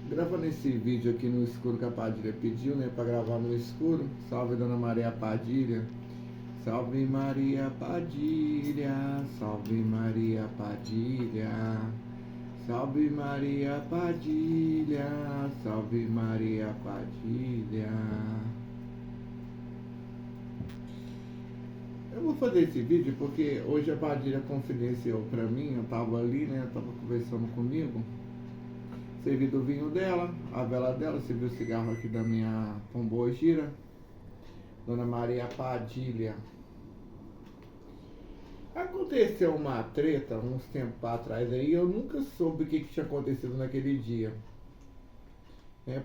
Gravando esse vídeo aqui no escuro que a Padilha pediu, né, pra gravar no escuro. Salve Dona Maria Padilha. Salve Maria Padilha, salve Maria Padilha. Salve Maria Padilha, salve Maria Padilha. Eu vou fazer esse vídeo porque hoje a Padilha confidenciou pra mim, eu tava ali, né, tava conversando comigo. Servi do vinho dela, a vela dela, servi o cigarro aqui da minha pombogira, Dona Maria Padilha. Aconteceu uma treta uns tempos atrás aí, eu nunca soube o que tinha acontecido naquele dia.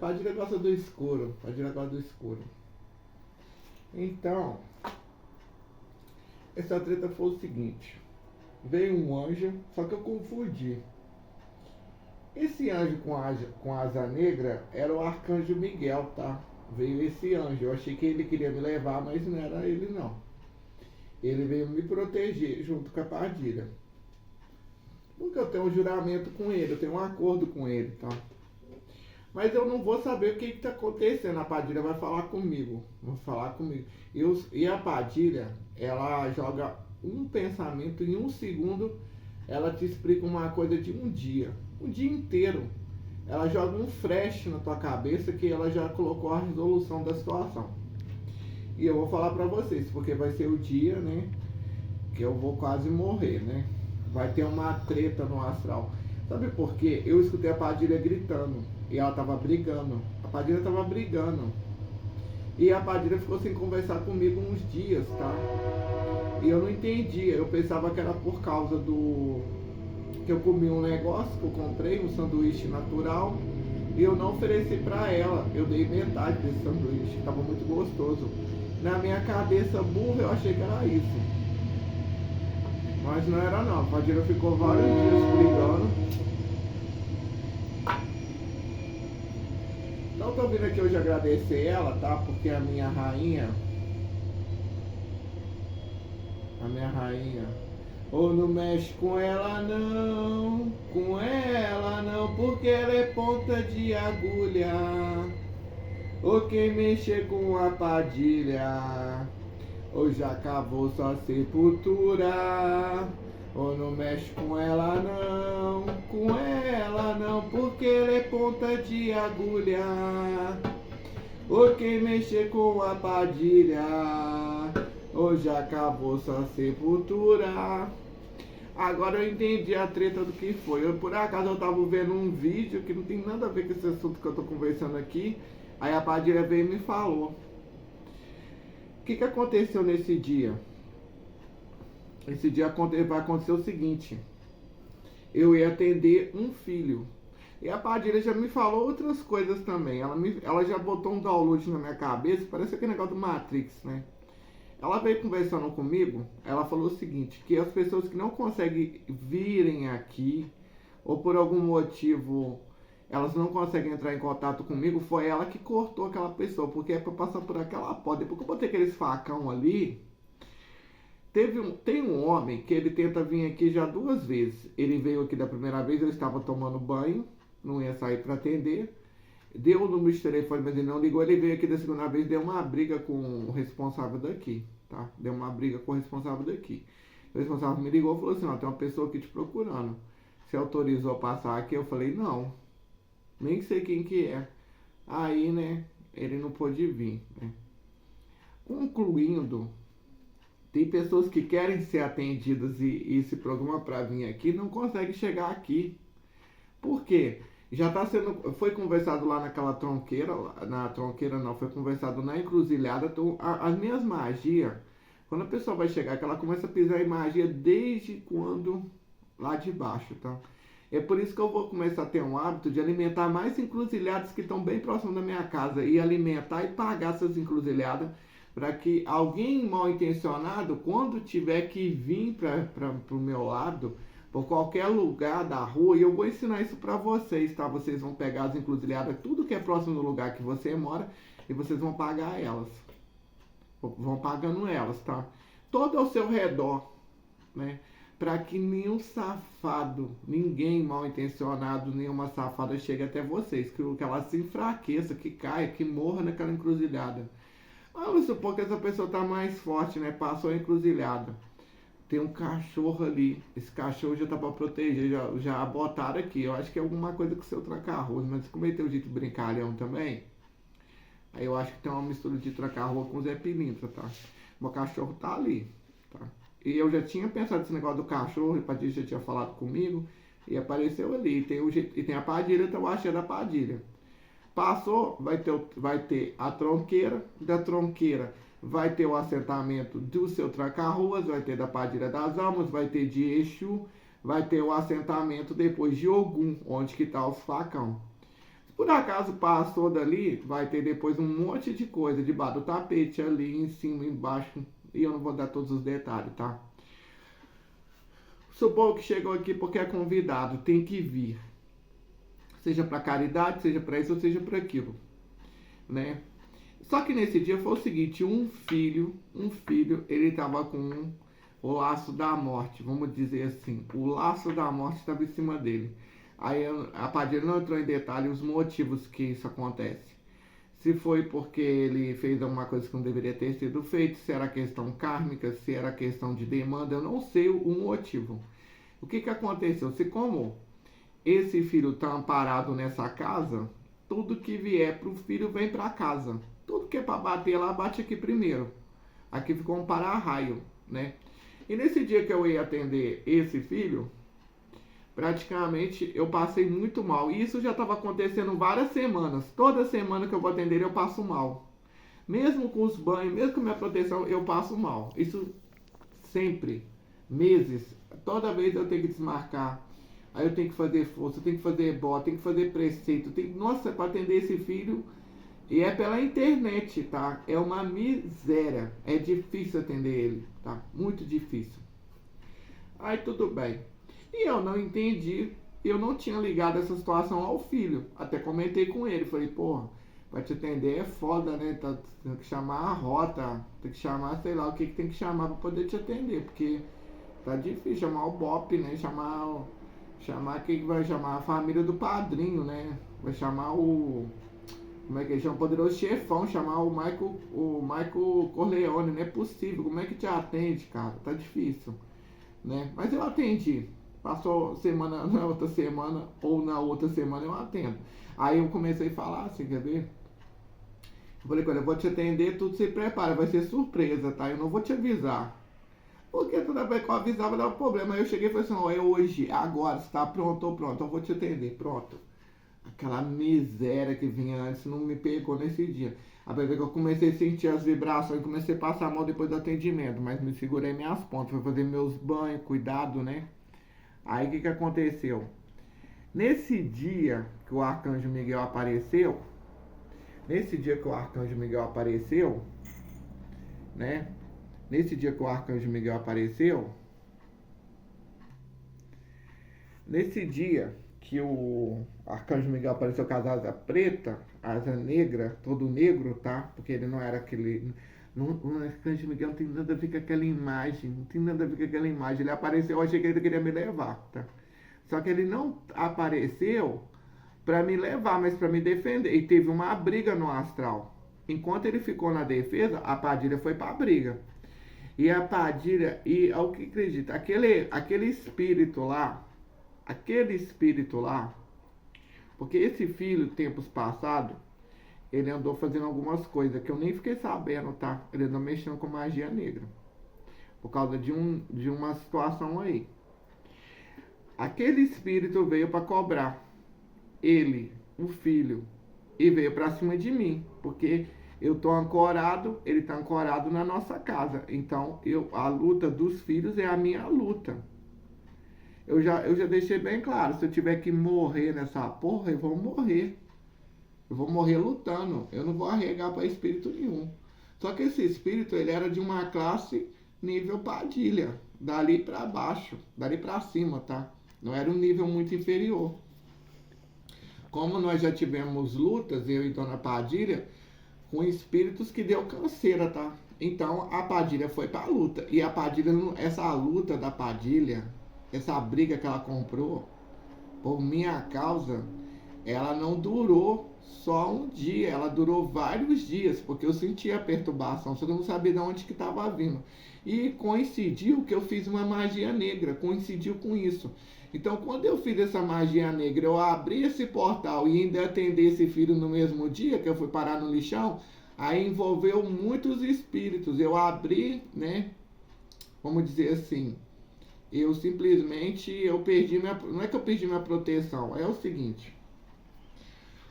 Padilha gosta do escuro, Padilha gosta do escuro. Então, essa treta foi o seguinte, veio um anjo, só que eu confundi. Esse anjo com asa negra era o arcanjo Miguel, tá? Veio esse anjo, eu achei que ele queria me levar, mas não era ele não. Ele veio me proteger junto com a Padilha. Porque eu tenho um juramento com ele, eu tenho um acordo com ele, tá? Mas eu não vou saber o que está acontecendo. A Padilha vai falar comigo. Vai falar comigo. E a Padilha, ela joga um pensamento em um segundo, ela te explica uma coisa de um dia inteiro. Ela joga um flash na tua cabeça que ela já colocou a resolução da situação. E eu vou falar pra vocês, porque vai ser o dia, né, que eu vou quase morrer, né? Vai ter uma treta no astral. Sabe por quê? Eu escutei a Padilha gritando e ela tava brigando. A Padilha tava brigando. E a Padilha ficou sem conversar comigo uns dias, tá? E eu não entendia. Eu pensava que era por causa do... que eu comi um negócio que eu comprei, um sanduíche natural, e eu não ofereci pra ela. Eu dei metade desse sanduíche, tava muito gostoso. Na minha cabeça burra eu achei que era isso. Mas não era não. A Padilha ficou vários dias brigando. Então tô vindo aqui hoje agradecer ela, tá? Porque a minha rainha, ou não mexe com ela não, porque ela é ponta de agulha. Ou quem mexer com a Padilha, ou já cavou sua sepultura. Ou não mexe com ela não, porque ela é ponta de agulha. Ou quem mexer com a Padilha, ou já cavou sua sepultura. Agora eu entendi a treta do que foi. Por acaso eu tava vendo um vídeo que não tem nada a ver com esse assunto que eu tô conversando aqui. Aí a Padilha veio e me falou. O que aconteceu nesse dia? Esse dia vai acontecer o seguinte. Eu ia atender um filho. E a Padilha já me falou outras coisas também. Ela já botou um download na minha cabeça. Parece aquele negócio do Matrix, né? Ela veio conversando comigo. Ela falou o seguinte. Que as pessoas que não conseguem virem aqui, ou por algum motivo elas não conseguem entrar em contato comigo, foi ela que cortou aquela pessoa. Porque é pra passar por aquela porta. Depois que eu botei aqueles facão ali... Tem um homem que ele tenta vir aqui já 2 vezes. Ele veio aqui da primeira vez, eu estava tomando banho, não ia sair para atender. Deu o número de telefone, mas ele não ligou. Ele veio aqui da segunda vez, deu uma briga com o responsável daqui, tá? Deu uma briga com o responsável daqui. O responsável me ligou e falou assim, ó, tem uma pessoa aqui te procurando. Você autorizou a passar aqui? Eu falei, não, nem sei quem que é. Aí, né, ele não pôde vir, né? Concluindo... Tem pessoas que querem ser atendidas e se programam para vir aqui não conseguem chegar aqui. Por quê? Foi conversado lá naquela tronqueira, foi conversado na encruzilhada. Então, as minhas magias, quando a pessoa vai chegar aqui, ela começa a pisar em magia desde quando lá de baixo, tá? É por isso que eu vou começar a ter um hábito de alimentar mais encruzilhadas que estão bem próximo da minha casa e alimentar e pagar essas encruzilhadas, para que alguém mal intencionado, quando tiver que vir para o meu lado, por qualquer lugar da rua, e eu vou ensinar isso para vocês, tá? Vocês vão pegar as encruzilhadas, tudo que é próximo do lugar que você mora, e vocês vão pagar elas. Vão pagando elas, tá? Todo ao seu redor, né? para que nenhum safado, ninguém mal intencionado, nenhuma safada chegue até vocês, que ela se enfraqueça, que caia, que morra naquela encruzilhada. Vamos supor que essa pessoa está mais forte, né? Passou a encruzilhada. Tem um cachorro ali. Esse cachorro já tá para proteger, já botaram aqui. Eu acho que é alguma coisa com o seu tranca-rua, mas como ele tem o jeito de brincalhão também, aí eu acho que tem uma mistura de tranca-rua com Zé Pilintra, tá? O cachorro tá ali, tá? E eu já tinha pensado nesse negócio do cachorro, o Padilha já tinha falado comigo, e apareceu ali. E tem a Padilha, então eu achei da Padilha. Passou, vai ter a tronqueira, da tronqueira vai ter o assentamento do seu tranca-ruas, vai ter da Padilha das Almas, vai ter de Exu, vai ter o assentamento depois de Ogum, onde que está os facão. Se por acaso passou dali, vai ter depois um monte de coisa debaixo do tapete, ali em cima, embaixo, e eu não vou dar todos os detalhes, tá? Supor que chegou aqui porque é convidado, tem que vir. Seja para caridade, seja para isso ou seja para aquilo, né? Só que nesse dia foi o seguinte, um filho, ele estava com o laço da morte, vamos dizer assim, o laço da morte estava em cima dele. Aí a Padilha não entrou em detalhe os motivos que isso acontece. Se foi porque ele fez alguma coisa que não deveria ter sido feito, se era questão kármica, se era questão de demanda, eu não sei o motivo. O que aconteceu? Se como esse filho está amparado nessa casa, tudo que vier para o filho vem para casa. Tudo que é para bater lá, bate aqui primeiro. Aqui ficou um para-raio, né? E nesse dia que eu ia atender esse filho, praticamente eu passei muito mal. E isso já estava acontecendo várias semanas. Toda semana que eu vou atender eu passo mal. Mesmo com os banhos, mesmo com a minha proteção, eu passo mal. Isso sempre, meses. Toda vez eu tenho que desmarcar. Aí eu tenho que fazer força, eu tenho que fazer bota, tenho que fazer preceito. Nossa, para atender esse filho. E é pela internet, tá? É uma miséria. É difícil atender ele, tá? Muito difícil. Aí tudo bem. E eu não entendi. Eu não tinha ligado essa situação ao filho. Até comentei com ele. Falei, porra, pra te atender é foda, né? Tem que chamar a rota. Tem que chamar, sei lá, o que tem que chamar pra poder te atender. Porque tá difícil chamar o BOP, né? Chamar quem vai chamar? A família do padrinho, né? Vai chamar o... Como é que ele chama? O poderoso chefão, chamar o Michael Corleone. Não é possível. Como é que te atende, cara? Tá difícil, né? Mas eu atendi. Passou semana, na outra semana, ou na outra semana eu atendo. Aí eu comecei a falar assim, quer ver? Eu falei, olha, eu vou te atender, tudo se prepara, vai ser surpresa, tá? Eu não vou te avisar. Porque toda vez que eu avisava dava problema. Aí eu cheguei e falei assim, ó, é hoje, agora, você tá pronto ou pronto? Eu vou te atender, pronto. Aquela miséria que vinha antes não me pegou nesse dia. Até que eu comecei a sentir as vibrações, comecei a passar mal depois do atendimento, mas me segurei minhas pontas, fui fazer meus banhos, cuidado, né? Aí o que aconteceu? Nesse dia que o Arcanjo Miguel apareceu, né? Nesse dia que o Arcanjo Miguel apareceu, nesse dia que o Arcanjo Miguel apareceu com as asas preta, asa negra, todo negro, tá? Porque ele não era aquele... o Arcanjo Miguel não tem nada a ver com aquela imagem, não tem nada a ver com aquela imagem. Ele apareceu, eu achei que ele queria me levar, tá? Só que ele não apareceu para me levar, mas para me defender. E teve uma briga no astral. Enquanto ele ficou na defesa, a Padilha foi para a briga. E a Padilha, e ao que acredita, aquele espírito lá, porque esse filho, tempos passados, ele andou fazendo algumas coisas que eu nem fiquei sabendo, tá? Ele andou mexendo com magia negra. Por causa de uma situação aí. Aquele espírito veio para cobrar ele, o filho, e veio para cima de mim, porque eu tô ancorado, ele tá ancorado na nossa casa. Então, a luta dos filhos é a minha luta. Eu já deixei bem claro, se eu tiver que morrer nessa porra, eu vou morrer. Eu vou morrer lutando. Eu não vou arregar para espírito nenhum. Só que esse espírito, ele era de uma classe nível Padilha. Dali para baixo, dali para cima, tá? Não era um nível muito inferior. Como nós já tivemos lutas, eu e Dona Padilha, com espíritos que deu canseira, tá? Então a Padilha foi pra luta. E a Padilha, essa luta da Padilha, essa briga que ela comprou, por minha causa, ela não durou só um dia, ela durou vários dias, porque eu sentia a perturbação, só que eu não sabia de onde que estava vindo. E coincidiu que eu fiz uma magia negra, coincidiu com isso. Então, quando eu fiz essa magia negra, eu abri esse portal e ainda atendi esse filho no mesmo dia, que eu fui parar no lixão, aí envolveu muitos espíritos. Eu abri, né, vamos dizer assim, eu simplesmente, eu perdi minha, não é que eu perdi minha proteção, é o seguinte,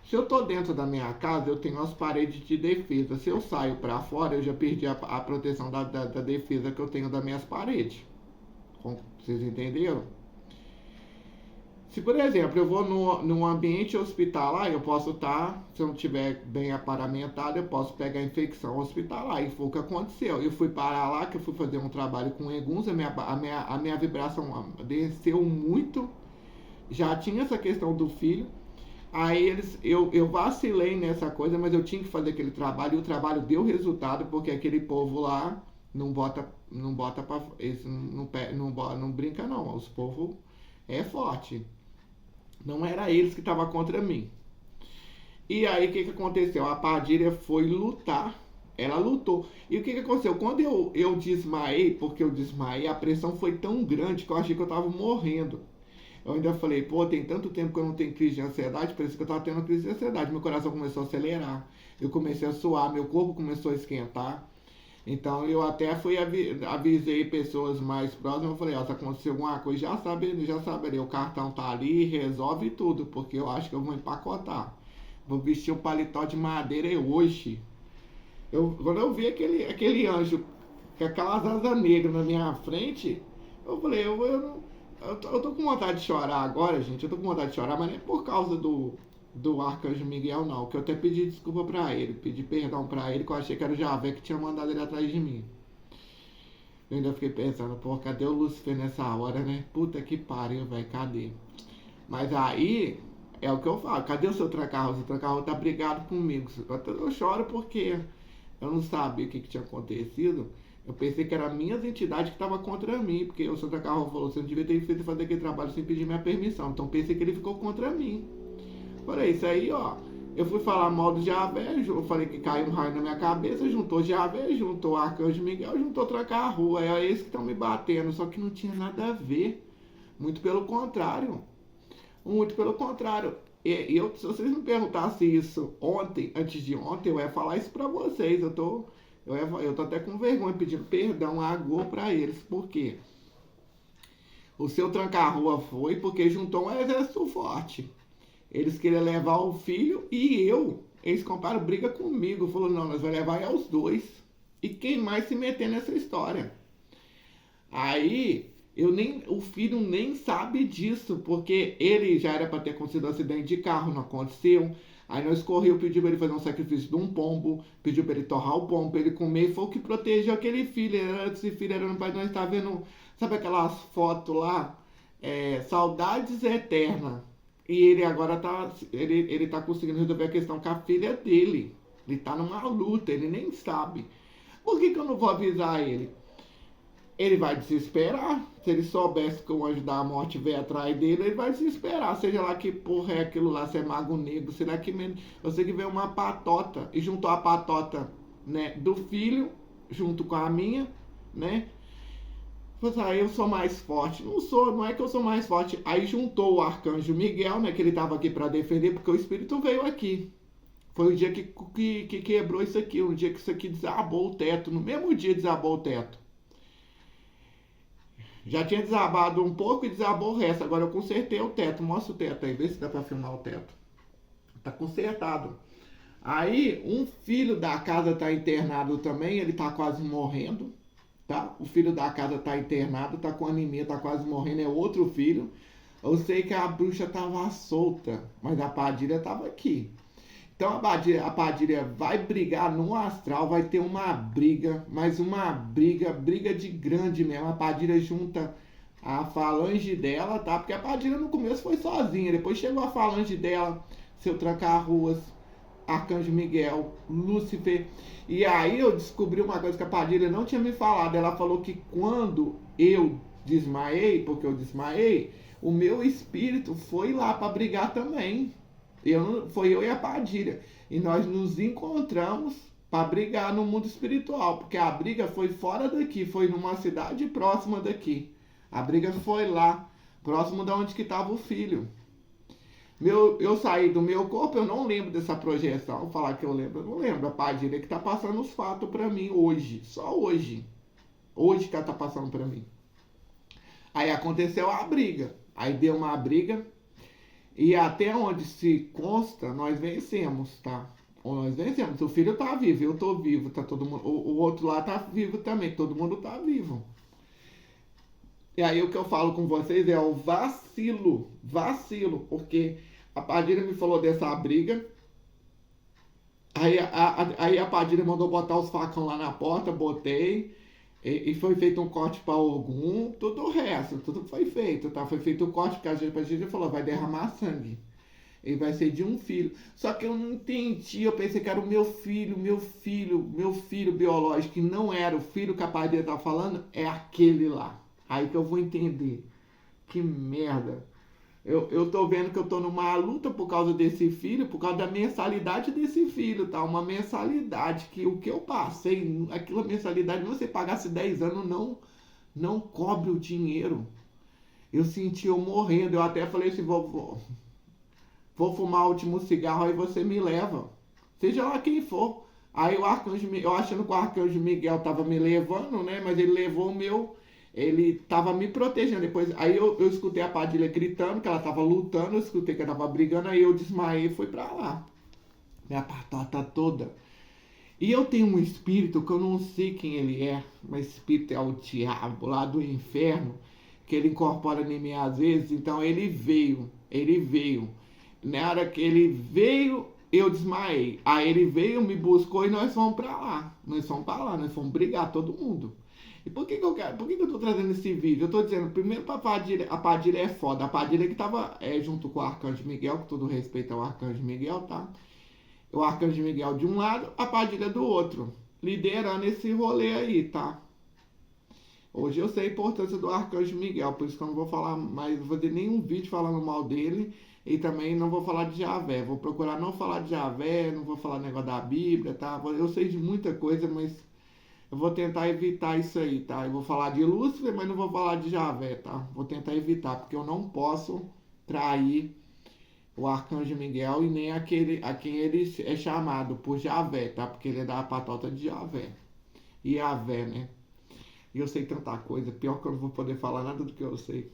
se eu tô dentro da minha casa, eu tenho as paredes de defesa. Se eu saio para fora, eu já perdi a proteção da defesa que eu tenho das minhas paredes. Vocês entenderam? Se, por exemplo, eu vou num ambiente hospitalar, eu posso estar, se eu não estiver bem aparamentado, eu posso pegar infecção hospitalar. E foi o que aconteceu. Eu fui parar lá, que eu fui fazer um trabalho com eguns, a minha vibração desceu muito. Já tinha essa questão do filho. Aí eu vacilei nessa coisa, mas eu tinha que fazer aquele trabalho e o trabalho deu resultado, porque aquele povo lá não bota pra, eles não brinca não, os povos é forte. Não era eles que estavam contra mim. E aí o que aconteceu? A Padilha foi lutar, ela lutou. E o que aconteceu? Quando eu desmaiei, porque eu desmaiei, a pressão foi tão grande que eu achei que eu tava morrendo. Eu ainda falei, pô, tem tanto tempo que eu não tenho crise de ansiedade, parece que eu tava tendo crise de ansiedade. Meu coração começou a acelerar, eu comecei a suar, meu corpo começou a esquentar. Então eu até fui avisei pessoas mais próximas, eu falei, ó, se acontecer alguma coisa, já saberia, o cartão tá ali, resolve tudo, porque eu acho que eu vou empacotar. Vou vestir um paletó de madeira hoje. Quando eu vi aquele anjo com aquelas asas negras na minha frente, eu falei, eu tô com vontade de chorar agora, gente. Eu tô com vontade de chorar, mas não é por causa do Arcanjo Miguel, não. Que eu até pedi desculpa pra ele, pedi perdão pra ele, que eu achei que era o Javé que tinha mandado ele atrás de mim. Eu ainda fiquei pensando, pô, cadê o Lúcifer nessa hora, né? Puta que pariu, velho, cadê? Mas aí, é o que eu falo, cadê o seu tranca-rua? O tranca-rua tá brigado comigo. Eu choro porque eu não sabia o que tinha acontecido. Eu pensei que era minhas entidades que estavam contra mim, porque o Santa Carro falou, você não devia ter feito fazer aquele trabalho sem pedir minha permissão. Então pensei que ele ficou contra mim. Falei, isso aí, ó. Eu fui falar mal do Javé, eu falei que caiu um raio na minha cabeça, juntou Javé, juntou Arcanjo Miguel, juntou Tranca-Rua. É esses que estão me batendo, só que não tinha nada a ver. Muito pelo contrário. Muito pelo contrário. E se vocês me perguntassem isso ontem, antes de ontem, eu ia falar isso pra vocês. Eu tô até com vergonha pedindo perdão agora pra eles. Por quê? O seu Tranca-Rua foi porque juntou um exército forte. Eles queriam levar o filho e eu. Eles compraram briga comigo. Falou, não, nós vamos levar os dois. E quem mais se meter nessa história? Aí, o filho nem sabe disso, porque ele já era para ter acontecido um acidente de carro, não aconteceu. Aí nós correu, pediu para ele fazer um sacrifício de um pombo, pediu para ele torrar o pombo, para ele comer, e foi o que protegeu aquele filho. Esse filho era no pai, nós tá vendo, sabe aquelas fotos lá? Saudades eternas. E ele agora ele tá conseguindo resolver a questão com a filha dele. Ele tá numa luta, ele nem sabe. Por que eu não vou avisar ele? Ele vai desesperar. Se ele soubesse que o anjo da morte veio atrás dele, ele vai desesperar. Seja lá que porra é aquilo lá, se é mago negro, será que eu sei que veio uma patota e juntou a patota, né, do filho junto com a minha, né? Aí eu sou mais forte. Não é que eu sou mais forte. Aí juntou o Arcanjo Miguel, né, que ele tava aqui para defender, porque o espírito veio aqui. Foi o dia que quebrou isso aqui, um dia que isso aqui desabou o teto, no mesmo dia desabou o teto. Já tinha desabado um pouco e desabou o resto. Agora eu consertei o teto. Mostra o teto aí, vê se dá pra filmar o teto. Tá consertado. Aí, um filho da casa tá internado também, ele tá quase morrendo, tá? O filho da casa tá internado, tá com anemia, tá quase morrendo, é outro filho. Eu sei que a bruxa tava solta, mas a Padilha tava aqui. Então a Padilha vai brigar no astral, vai ter uma briga, mas uma briga de grande mesmo. A Padilha junta a falange dela, tá? Porque a Padilha no começo foi sozinha, depois chegou a falange dela, seu Tranca-Ruas, Arcanjo Miguel, Lúcifer. E aí eu descobri uma coisa que a Padilha não tinha me falado. Ela falou que quando eu desmaiei, porque eu desmaiei, o meu espírito foi lá para brigar também. Foi eu e a Padilha. E nós nos encontramos para brigar no mundo espiritual, porque a briga foi fora daqui, foi numa cidade próxima daqui. A briga foi lá, próximo da onde que estava o filho. Eu saí do meu corpo, eu não lembro dessa projeção. Vou falar que eu lembro, eu não lembro. A Padilha que tá passando os fatos para mim hoje, só hoje. Hoje que ela tá passando para mim. Aí aconteceu a briga. Aí deu uma briga. E até onde se consta, nós vencemos, tá? Nós vencemos. O filho tá vivo, eu tô vivo, tá todo mundo. O outro lá tá vivo também, todo mundo tá vivo. E aí o que eu falo com vocês é o vacilo. Vacilo, porque a Padilha me falou dessa briga. Aí a Padilha mandou botar os facão lá na porta, botei. E foi feito um corte para Ogum, tudo o resto, tudo foi feito, tá? Foi feito o corte porque a gente falou, vai derramar sangue. Ele vai ser de um filho. Só que eu não entendi, eu pensei que era o meu filho biológico, que não era o filho que a Padilha tá falando, é aquele lá. Aí que eu vou entender. Que merda. Eu tô vendo que eu tô numa luta por causa desse filho, por causa da mensalidade desse filho, tá? Uma mensalidade que o que eu passei, aquela mensalidade, você pagasse 10 anos, não cobre o dinheiro. Eu senti eu morrendo, eu até falei assim, vou fumar o último cigarro, aí você me leva. Seja lá quem for. Aí o Arcanjo, eu achando que o Arcanjo Miguel tava me levando, né? Mas ele levou o meu... Ele tava me protegendo. Depois, aí eu escutei a Padilha gritando, que ela tava lutando, eu escutei que ela tava brigando, aí eu desmaiei e fui pra lá. Minha patata toda. E eu tenho um espírito que eu não sei quem ele é, mas espírito é o diabo lá do inferno, que ele incorpora em mim às vezes, então ele veio. Na hora que ele veio, eu desmaiei. Aí ele veio, me buscou e nós fomos pra lá. Nós fomos brigar todo mundo. E por que eu tô trazendo esse vídeo? Eu tô dizendo, primeiro pra Padilha, a Padilha é foda. A Padilha que tava junto com o Arcanjo Miguel, com todo respeito ao Arcanjo Miguel, tá? O Arcanjo Miguel de um lado, a Padilha do outro. Liderando esse rolê aí, tá? Hoje eu sei a importância do Arcanjo Miguel, por isso que eu não vou falar mais, não vou fazer nenhum vídeo falando mal dele. E também não vou falar de Javé. Vou procurar não falar de Javé, não vou falar negócio da Bíblia, tá? Eu sei de muita coisa, mas... eu vou tentar evitar isso aí, tá? Eu vou falar de Lúcifer, mas não vou falar de Javé, tá? Vou tentar evitar, porque eu não posso trair o Arcanjo Miguel e nem a quem ele é chamado por Javé, tá? Porque ele é da patota de Javé. E Javé, né? E eu sei tanta coisa, pior que eu não vou poder falar nada do que eu sei.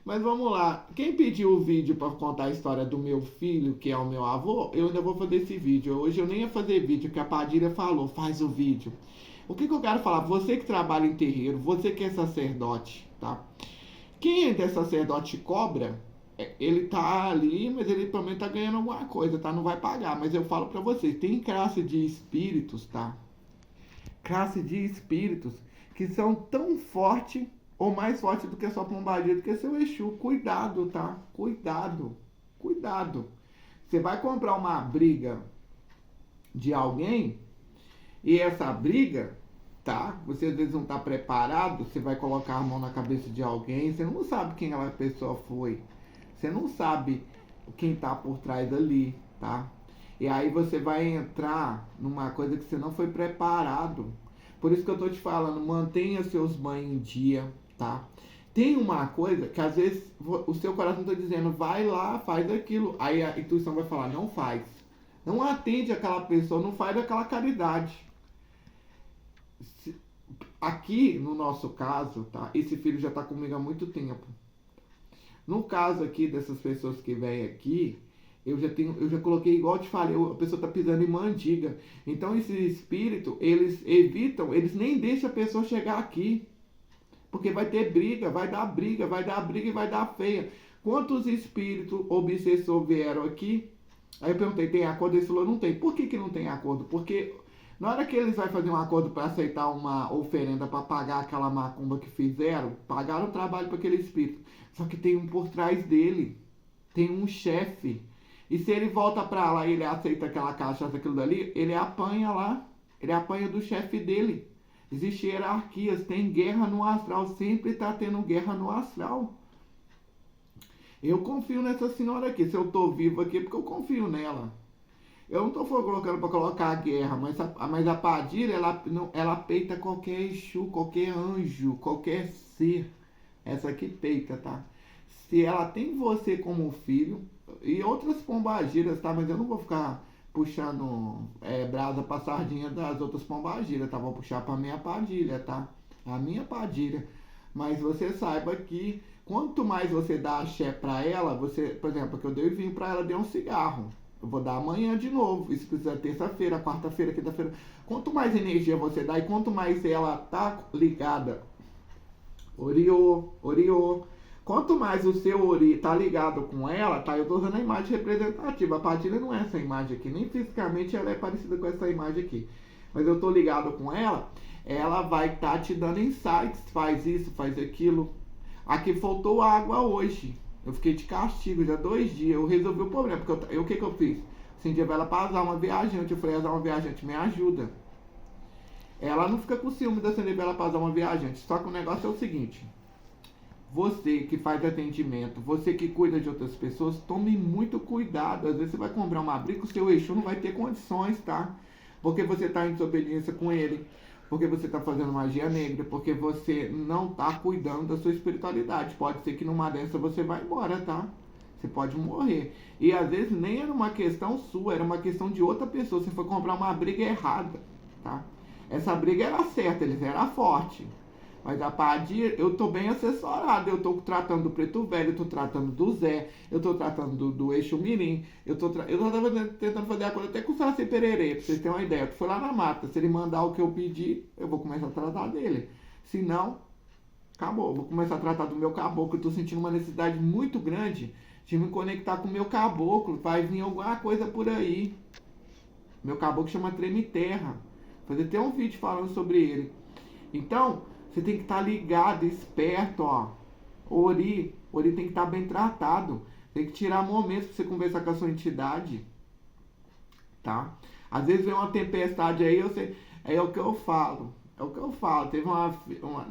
Mas vamos lá. Quem pediu o vídeo para contar a história do meu filho, que é o meu avô, eu ainda vou fazer esse vídeo. Hoje eu nem ia fazer vídeo, que a Padilha falou, faz o vídeo. O que eu quero falar? Você que trabalha em terreiro, você que é sacerdote, tá? Quem é sacerdote cobra, ele tá ali, mas ele pelo menos tá ganhando alguma coisa, tá? Não vai pagar. Mas eu falo pra vocês, tem classe de espíritos, tá? Classe de espíritos que são tão fortes ou mais fortes do que a sua pombagira, do que seu Exu. Cuidado, tá? Cuidado. Você vai comprar uma briga de alguém... e essa briga, tá? Você às vezes não está preparado, você vai colocar a mão na cabeça de alguém, você não sabe quem aquela pessoa foi. Você não sabe quem está por trás ali, tá? E aí você vai entrar numa coisa que você não foi preparado. Por isso que eu tô te falando, mantenha seus banhos em dia, tá? Tem uma coisa que às vezes o seu coração está dizendo, vai lá, faz aquilo. Aí a intuição vai falar, não faz. Não atende aquela pessoa, não faz aquela caridade. Aqui, no nosso caso, tá? Esse filho já está comigo há muito tempo. No caso aqui dessas pessoas que vêm aqui, eu já coloquei, igual eu te falei, a pessoa está pisando em mandiga. Então, esse espírito, eles evitam, eles nem deixam a pessoa chegar aqui. Porque vai ter briga, vai dar briga e vai dar feia. Quantos espíritos obsessores vieram aqui? Aí eu perguntei, tem acordo? Ele falou, não tem. Por que não tem acordo? Porque na hora que eles vão fazer um acordo para aceitar uma oferenda para pagar aquela macumba que fizeram, pagaram o trabalho para aquele espírito. Só que tem um por trás dele. Tem um chefe. E se ele volta pra lá e ele aceita aquela cachaça, aquilo dali, ele apanha lá. Ele apanha do chefe dele. Existem hierarquias, tem guerra no astral, sempre tá tendo guerra no astral. Eu confio nessa senhora aqui, se eu tô vivo aqui, porque eu confio nela. Eu não tô colocando para colocar a guerra, mas a Padilha, ela peita qualquer Exu, qualquer anjo, qualquer ser. Essa aqui peita, tá? Se ela tem você como filho, e outras pombagiras, tá? Mas eu não vou ficar puxando brasa pra sardinha das outras pombagiras, tá? Vou puxar pra minha Padilha, tá? A minha Padilha. Mas você saiba que quanto mais você dá axé pra ela, você, por exemplo, que eu dei vinho pra ela, dei um cigarro. Eu vou dar amanhã de novo. Isso precisa terça-feira, quarta-feira, quinta-feira. Quanto mais energia você dá e quanto mais ela tá ligada, Oriô, Oriô. Quanto mais o seu Ori tá ligado com ela, tá? Eu tô usando a imagem representativa. A Padilha não é essa imagem aqui. Nem fisicamente ela é parecida com essa imagem aqui. Mas eu tô ligado com ela, ela vai estar te dando insights. Faz isso, faz aquilo. Aqui faltou água hoje. Eu fiquei de castigo já 2 dias. Eu resolvi o problema. Porque o que eu fiz? Acendi a vela pra azar uma viajante. Eu falei, azar uma viajante, me ajuda. Ela não fica com ciúme de acender vela pra azar uma viajante. Só que o negócio é o seguinte. Você que faz atendimento, você que cuida de outras pessoas, tome muito cuidado. Às vezes você vai comprar uma briga, o seu Exu não vai ter condições, tá? Porque você está em desobediência com ele, porque você está fazendo magia negra, porque você não está cuidando da sua espiritualidade. Pode ser que numa dessa você vai embora, tá? Você pode morrer. E às vezes nem era uma questão sua, era uma questão de outra pessoa. Você foi comprar uma briga errada, tá? Essa briga era certa, eles eram fortes. Mas a Padilha, eu tô bem assessorado. Eu tô tratando do Preto Velho, eu tô tratando do Zé, eu tô tratando do Exu Mirim, eu tava tentando fazer a coisa até com o Saci Pererê, pra vocês terem uma ideia. Eu fui lá na mata, se ele mandar o que eu pedi, eu vou começar a tratar dele. Se não, acabou. Eu vou começar a tratar do meu caboclo. Eu tô sentindo uma necessidade muito grande de me conectar com o meu caboclo. Vai vir alguma coisa por aí. Meu caboclo chama Treme Terra. Vou fazer até um vídeo falando sobre ele. Então, você tem que estar ligado, esperto, ó. Ori tem que estar bem tratado. Tem que tirar momentos para você conversar com a sua entidade. Tá? Às vezes vem uma tempestade aí, é o que eu falo. É o que eu falo. Teve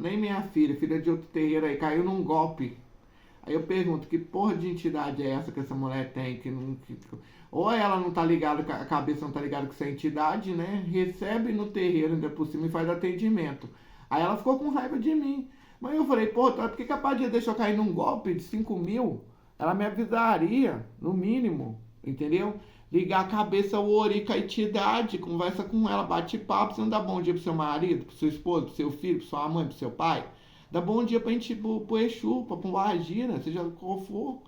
nem minha filha de outro terreiro aí, caiu num golpe. Aí eu pergunto, que porra de entidade é essa que essa mulher tem? Ou ela não tá ligada, a cabeça não tá ligada com essa entidade, né? Recebe no terreiro ainda por cima e faz atendimento. Aí ela ficou com raiva de mim. Mas eu falei, pô, por que a Padilha deixou cair num golpe de 5 mil? Ela me avisaria, no mínimo, entendeu? Ligar a cabeça ao Ori com a entidade, conversa com ela, bate papo. Você não dá bom dia pro seu marido, pro seu esposo, pro seu filho, pra sua mãe, pro seu pai? Dá bom dia pra gente, pro Exu, pra Pombagira, seja qual for.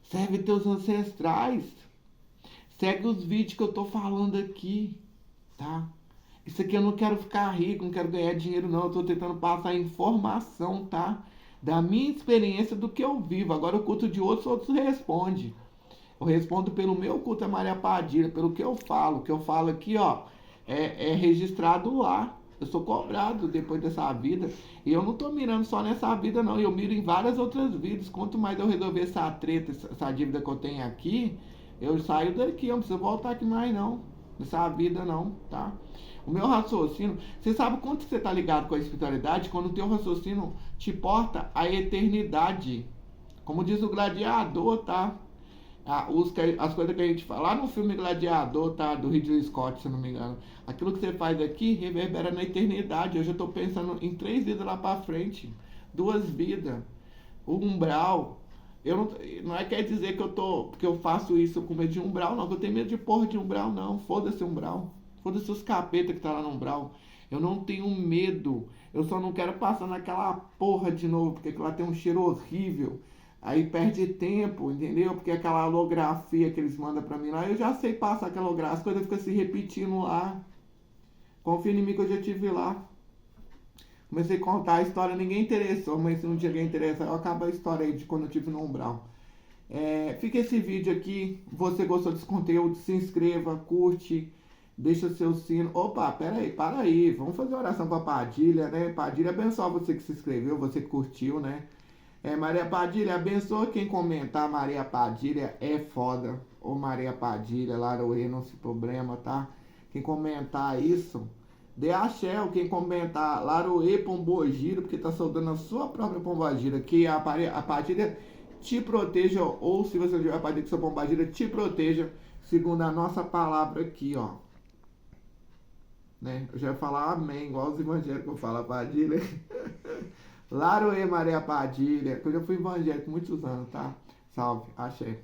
Serve teus ancestrais. Segue os vídeos que eu tô falando aqui, tá? Isso aqui eu não quero ficar rico, não quero ganhar dinheiro não, eu tô tentando passar informação, tá? Da minha experiência, do que eu vivo. Agora o culto de outros responde. Eu respondo pelo meu culto a Maria Padilha, pelo que eu falo. O que eu falo aqui, ó, é registrado lá. Eu sou cobrado depois dessa vida. E eu não tô mirando só nessa vida não, eu miro em várias outras vidas. Quanto mais eu resolver essa treta, essa dívida que eu tenho aqui, eu saio daqui, eu não preciso voltar aqui mais não. Nessa vida não, tá? O meu raciocínio, você sabe quanto você tá ligado com a espiritualidade? Quando o teu raciocínio te porta à eternidade. Como diz o Gladiador, tá? As coisas que a gente fala lá no filme Gladiador, tá? Do Ridley Scott, se não me engano. Aquilo que você faz aqui reverbera na eternidade. Hoje eu tô pensando em 3 vidas lá pra frente. 2 vidas. O umbral. Não é quer dizer que eu faço isso com medo de umbral, não. Que eu tenho medo de porra de umbral, não. Foda-se umbral. Foda-se os capeta que tá lá no umbral. Eu não tenho medo. Eu só não quero passar naquela porra de novo, porque lá tem um cheiro horrível. Aí perde tempo, entendeu? Porque aquela holografia que eles mandam pra mim lá, eu já sei passar aquela holografia, as coisas ficam se repetindo lá. Confia em mim que eu já tive lá. Comecei a contar a história, ninguém interessou, mas se um dia alguém interessa, eu acabo a história aí de quando eu tive no umbral. Fica esse vídeo aqui. Você gostou desse conteúdo? Se inscreva, curte, deixa seu sino. Opa, para aí. Vamos fazer oração pra Padilha, né? Padilha, abençoa você que se inscreveu, você que curtiu, né? Maria Padilha, abençoa quem comentar. Maria Padilha é foda. Ô Maria Padilha, Laroê, não se problema, tá? Quem comentar isso, dê axé. Quem comentar Laroê Pombogira, porque tá soldando a sua própria pombagira, que a Padilha te proteja, ou se você não tiver a Padilha que sua pombagira te proteja, segundo a nossa palavra aqui, ó. Né? Eu já ia falar amém, igual os evangélicos falam, Padilha. Laroê Maria Padilha, que eu já fui evangélico muitos anos, tá? Salve, axé.